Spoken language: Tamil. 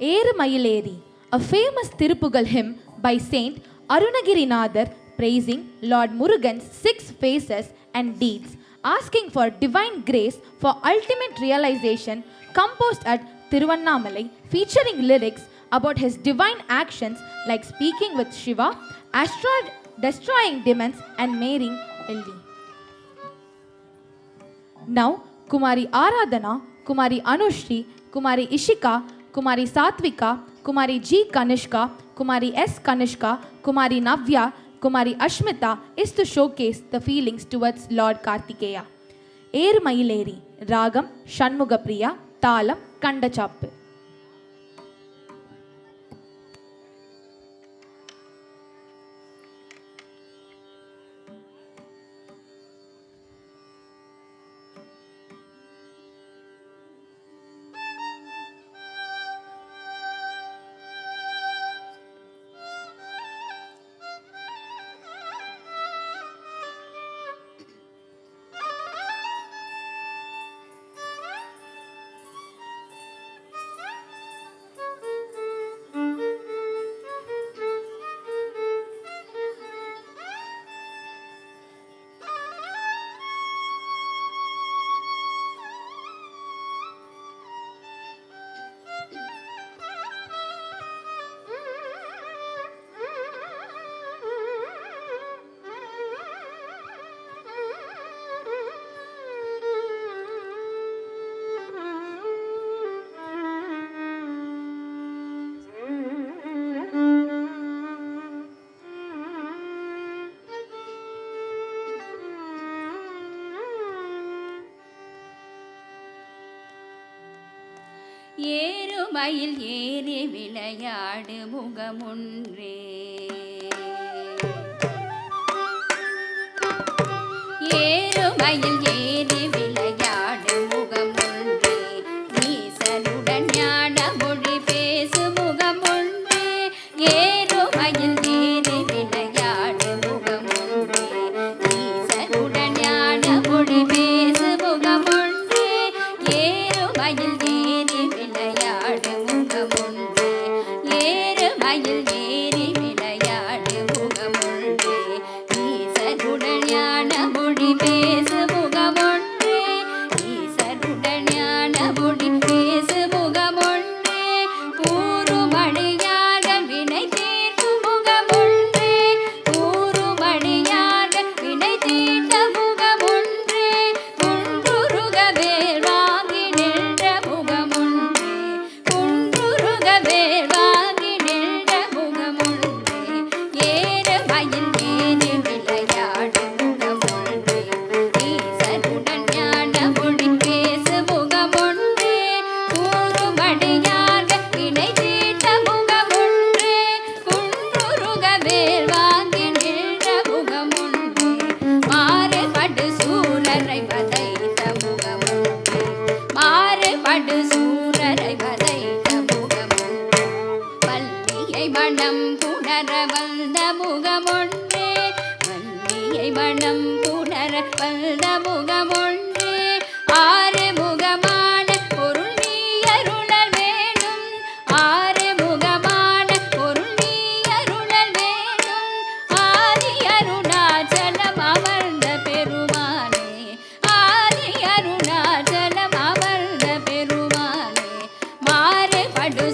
Erumayilleri, a famous Tiruppugal hymn by Saint Arunagirinathar praising Lord Murugan's 6 faces and deeds, asking for divine grace for ultimate realization, composed at Tiruvannamalai, featuring lyrics about his divine actions like speaking with Shiva, destroying demons, and marrying Eldi. Now, Kumari Aradhana, Kumari Anushri, Kumari Ishika, Kumari Satvika, Kumari G. Kanishka, Kumari S. Kanishka, Kumari Navya, Kumari Ashmita is to showcase the feelings towards Lord Kartikeya. Erumayilleri, Ragam, Shanmugapriya, Talam, Kandachappu. ஏறுமயில் ஏறி விளையாடு முகமொன்றே, ஏறுமயில் ஏறி விளையாடு முகமொன்றே, ஈசனுடன் ஞான மொழி பேசு முகமொன்றே, ஏறுமயில் ஏறி விளையாடு முகமொன்றே, ஈசனுடன் ஞான மொழி பேசு முகமொன்றே, ஏறுமயில் ஏறி விளையாடு முகமொன்றே, ஏறுமயில் ஏறி விளையாடு முகமொன்றே, ஈசனுடன் ஞான மொழி பேசு முகமொன்றே, ஈசனுடன் ஞான மொழி பேசு முகமொன்றே, கூறுமணியாக வினை தீர்த்து முகமொன்றே, கூறுமணியாக வினை தீர்த்த முகமொன்றே, குன்றுருகவே வாங்கி நின்ற முகமொன்றே, குன்றுருகவே வாங்கி நின்ற முகமொன்றே, ஏறுமயில் ஏறி விளையாடு முகமொன்றே, ஈசனுடன் ஞான மொழி பேசு முகமொன்றே, கூறுமணியாக வினை தீர்த்த முகமொன்றே, குன்றுருகவே வாங்கி நின்ற முகமொன்றே, மாறுபடு சூரரை வதைத்த முகமொன்றே, மாறுபடு சூரரை வதைத்த முகமொன்றே, வள்ளியை மனம் புணர வந்த முகமொன்றே, வள்ளியை மனம் புணர வந்த முகமொன்றே, ஆறு முகமான பொருள் நீ அருளல் வேணும், ஆறு முகமான பொருள் நீ அருளல் வேணும், ஆதி அருணாச்சலம் அமர்ந்த பெருமானே, ஆதி அருணாச்சலம் அமர்ந்த பெருமானே, மாறுபடு